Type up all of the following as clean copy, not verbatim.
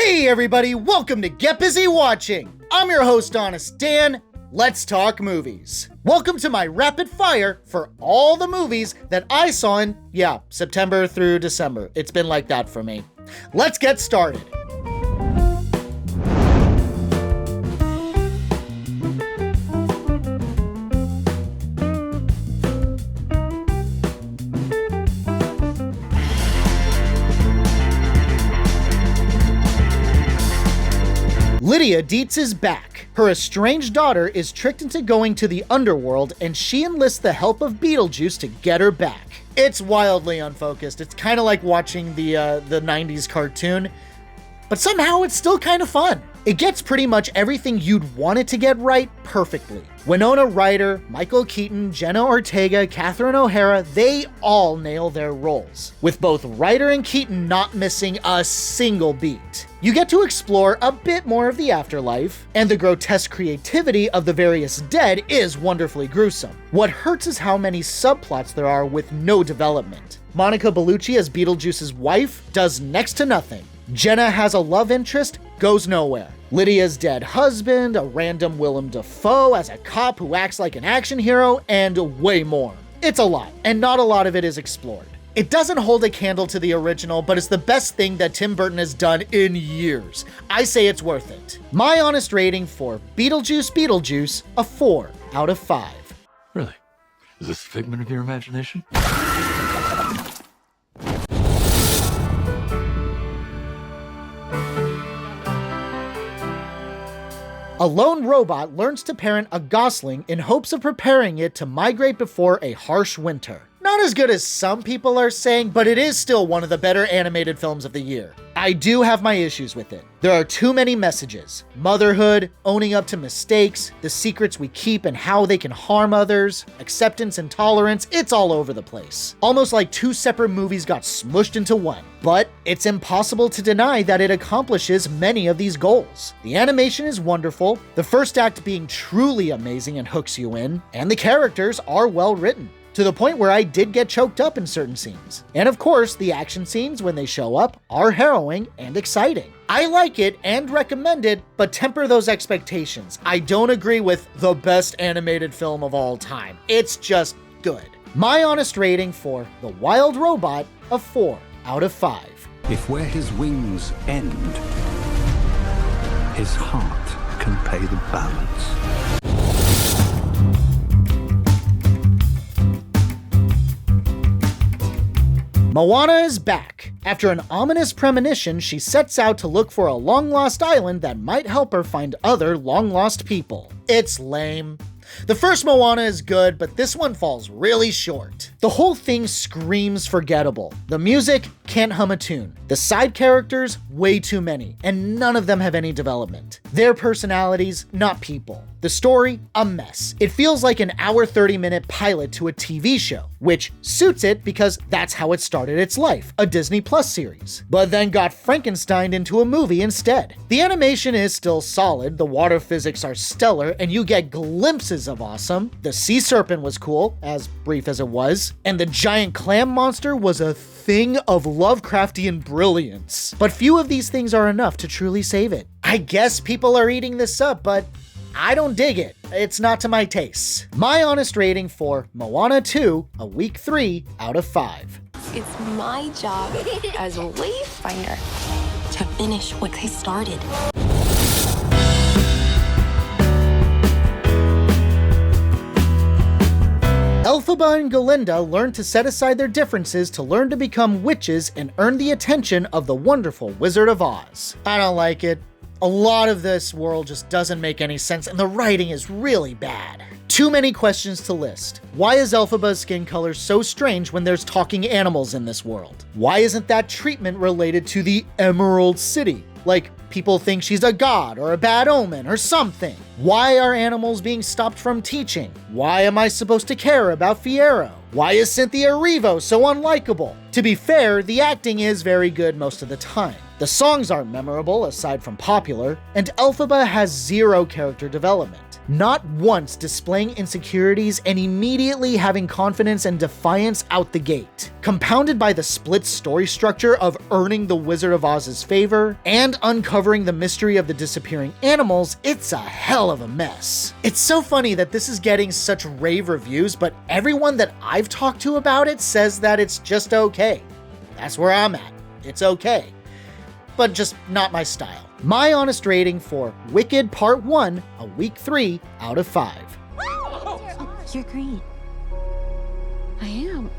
Hey everybody, welcome to Get Busy Watching! I'm your host, Honest Dan. Let's talk movies. Welcome to my rapid fire for all the movies that I saw in, September through December. It's been like that for me. Let's get started. Lydia Dietz is back. Her estranged daughter is tricked into going to the underworld, and she enlists the help of Beetlejuice to get her back. It's wildly unfocused. It's kind of like watching the 90s cartoon, but somehow it's still kind of fun. It gets pretty much everything you'd want it to get right perfectly. Winona Ryder, Michael Keaton, Jenna Ortega, Catherine O'Hara, they all nail their roles, with both Ryder and Keaton not missing a single beat. You get to explore a bit more of the afterlife, and the grotesque creativity of the various dead is wonderfully gruesome. What hurts is how many subplots there are with no development. Monica Bellucci as Beetlejuice's wife does next to nothing. Jenna has a love interest, goes nowhere. Lydia's dead husband, a random Willem Dafoe as a cop who acts like an action hero, and way more. It's a lot, and not a lot of it is explored. It doesn't hold a candle to the original, but it's the best thing that Tim Burton has done in years. I say it's worth it. My honest rating for Beetlejuice, a 4 out of 5. Really? Is this a figment of your imagination? A lone robot learns to parent a gosling in hopes of preparing it to migrate before a harsh winter. Not as good as some people are saying, but it is still one of the better animated films of the year. I do have my issues with it. There are too many messages. Motherhood, owning up to mistakes, the secrets we keep and how they can harm others, acceptance and tolerance, it's all over the place. Almost like two separate movies got smushed into one. But it's impossible to deny that it accomplishes many of these goals. The animation is wonderful, the first act being truly amazing and hooks you in, and the characters are well written, to the point where I did get choked up in certain scenes. And of course, the action scenes when they show up are harrowing and exciting. I like it and recommend it, but temper those expectations. I don't agree with the best animated film of all time. It's just good. My honest rating for The Wild Robot, a 4 out of 5. If where his wings end, his heart can pay the balance. Moana is back. After an ominous premonition, she sets out to look for a long-lost island that might help her find other long-lost people. It's lame. The first Moana is good, but this one falls really short. The whole thing screams forgettable. The music, can't hum a tune. The side characters, way too many, and none of them have any development. Their personalities, not people. The story, a mess. It feels like an hour 30-minute pilot to a TV show, which suits it because that's how it started its life, a Disney Plus series, but then got Frankensteined into a movie instead. The animation is still solid, the water physics are stellar, and you get glimpses of awesome. The sea serpent was cool, as brief as it was, and the giant clam monster was a thing of Lovecraftian brilliance. But few of these things are enough to truly save it. I guess people are eating this up, but I don't dig it. It's not to my taste. My honest rating for Moana 2, a weak 3 out of 5. It's my job as a wayfinder to finish what they started. Elphaba and Galinda learn to set aside their differences to learn to become witches and earn the attention of the wonderful Wizard of Oz. I don't like it. A lot of this world just doesn't make any sense, and the writing is really bad. Too many questions to list. Why is Elphaba's skin color so strange when there's talking animals in this world? Why isn't that treatment related to the Emerald City? Like, people think she's a god or a bad omen or something. Why are animals being stopped from teaching? Why am I supposed to care about Fiyero? Why is Cynthia Erivo so unlikable? To be fair, the acting is very good most of the time. The songs aren't memorable aside from popular, and Elphaba has zero character development. not once displaying insecurities and immediately having confidence and defiance out the gate. Compounded by the split story structure of earning the Wizard of Oz's favor and uncovering the mystery of the disappearing animals, it's a hell of a mess. It's so funny that this is getting such rave reviews, but everyone that I've talked to about it says that it's just okay. That's where I'm at. It's okay. But just not my style. My honest rating for Wicked Part 1, a week 3 out of 5. You're great. I am.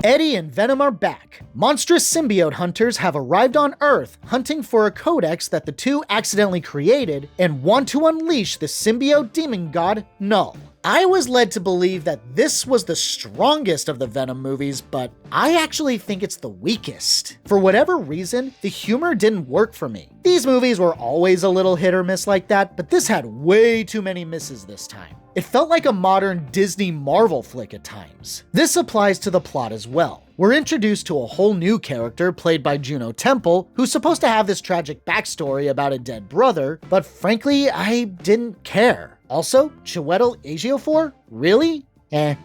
Eddie and Venom are back. Monstrous symbiote hunters have arrived on Earth, hunting for a codex that the two accidentally created and want to unleash the symbiote demon god, Null. I was led to believe that this was the strongest of the Venom movies, but I actually think it's the weakest. For whatever reason, the humor didn't work for me. These movies were always a little hit or miss like that, but this had way too many misses this time. It felt like a modern Disney Marvel flick at times. This applies to the plot as well. We're introduced to a whole new character played by Juno Temple, who's supposed to have this tragic backstory about a dead brother, but frankly, I didn't care. Also, Chiwetel Ejiofor? Really?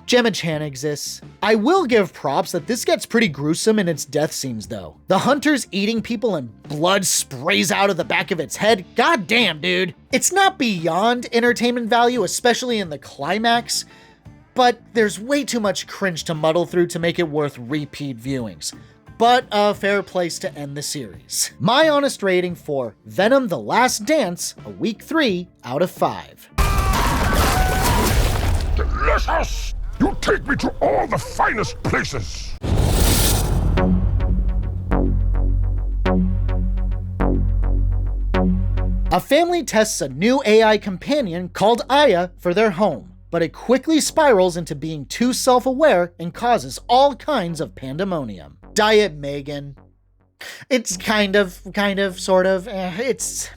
Gemma-chan exists. I will give props that this gets pretty gruesome in its death scenes though. The hunter's eating people and blood sprays out of the back of its head. God damn, dude. It's not beyond entertainment value, especially in the climax, but there's way too much cringe to muddle through to make it worth repeat viewings. But a fair place to end the series. My honest rating for Venom: The Last Dance, a week 3 out of 5. Delicious! You take me to all the finest places! A family tests a new AI companion called Aya for their home, but it quickly spirals into being too self-aware and causes all kinds of pandemonium. Diet Megan. It's kind of, sort of. It's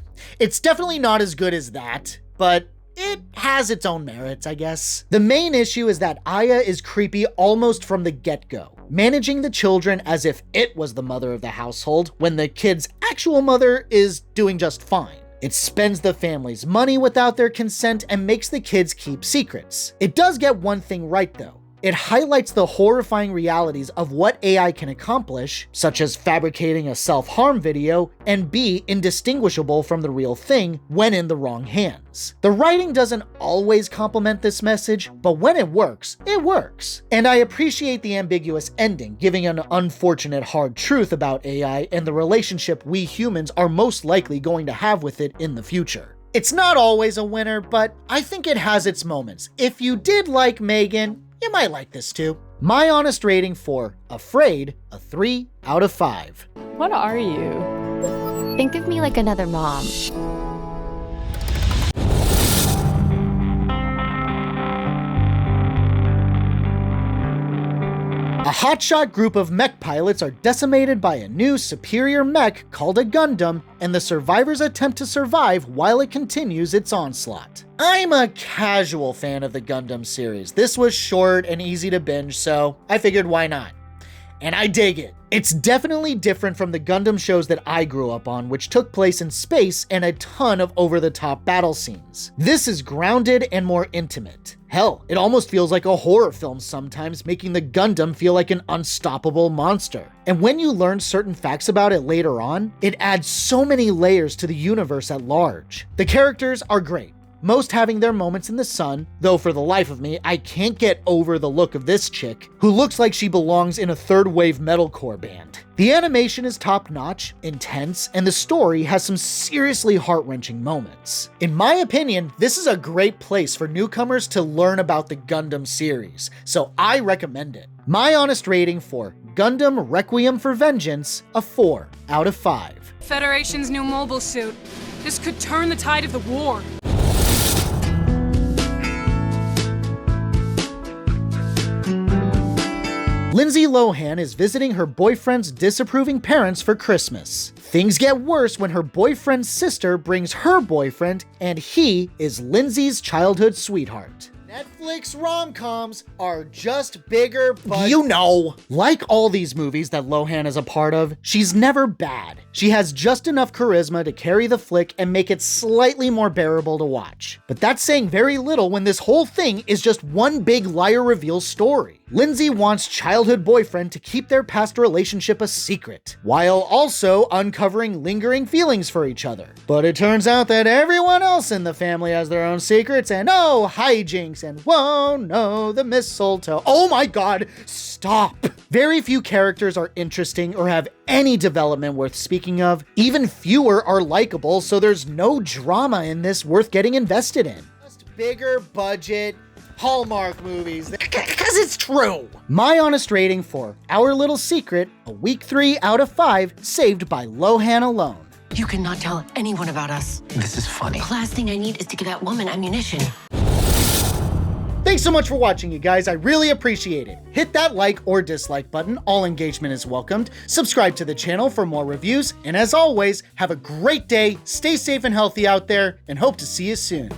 definitely not as good as that, but it has its own merits, I guess. The main issue is that Aya is creepy almost from the get-go, managing the children as if it was the mother of the household when the kid's actual mother is doing just fine. It spends the family's money without their consent and makes the kids keep secrets. It does get one thing right though. It highlights the horrifying realities of what AI can accomplish, such as fabricating a self-harm video and be indistinguishable from the real thing when in the wrong hands. The writing doesn't always complement this message, but when it works, it works. And I appreciate the ambiguous ending, giving an unfortunate hard truth about AI and the relationship we humans are most likely going to have with it in the future. It's not always a winner, but I think it has its moments. If you did like Megan, you might like this too. My honest rating for Afraid, a 3 out of 5. What are you? Think of me like another mom. A hotshot group of mech pilots are decimated by a new superior mech called a Gundam, and the survivors attempt to survive while it continues its onslaught. I'm a casual fan of the Gundam series. This was short and easy to binge, so I figured why not? And I dig it. It's definitely different from the Gundam shows that I grew up on, which took place in space and a ton of over-the-top battle scenes. This is grounded and more intimate. Hell, it almost feels like a horror film sometimes, making the Gundam feel like an unstoppable monster. And when you learn certain facts about it later on, it adds so many layers to the universe at large. The characters are great, most having their moments in the sun, though for the life of me, I can't get over the look of this chick, who looks like she belongs in a third-wave metalcore band. The animation is top-notch, intense, and the story has some seriously heart-wrenching moments. In my opinion, this is a great place for newcomers to learn about the Gundam series, so I recommend it. My honest rating for Gundam Requiem for Vengeance, a 4 out of 5. Federation's new mobile suit. This could turn the tide of the war. Lindsay Lohan is visiting her boyfriend's disapproving parents for Christmas. Things get worse when her boyfriend's sister brings her boyfriend, and he is Lindsay's childhood sweetheart. Netflix rom-coms are just bigger, but you know. Like all these movies that Lohan is a part of, she's never bad. She has just enough charisma to carry the flick and make it slightly more bearable to watch. But that's saying very little when this whole thing is just one big liar reveal story. Lindsay wants childhood boyfriend to keep their past relationship a secret, while also uncovering lingering feelings for each other. But it turns out that everyone else in the family has their own secrets, and oh, hijinks, and whoa, no, the mistletoe. Oh my god, stop! Very few characters are interesting or have any development worth speaking of. Even fewer are likable, so there's no drama in this worth getting invested in. Just bigger budget Hallmark movies, because it's true. My honest rating for Our Little Secret, a week 3 out of 5, saved by Lohan alone. You cannot tell anyone about us. This is funny. The last thing I need is to give that woman ammunition. Thanks so much for watching, you guys. I really appreciate it. Hit that like or dislike button. All engagement is welcomed. Subscribe to the channel for more reviews. And as always, have a great day, stay safe and healthy out there, and hope to see you soon.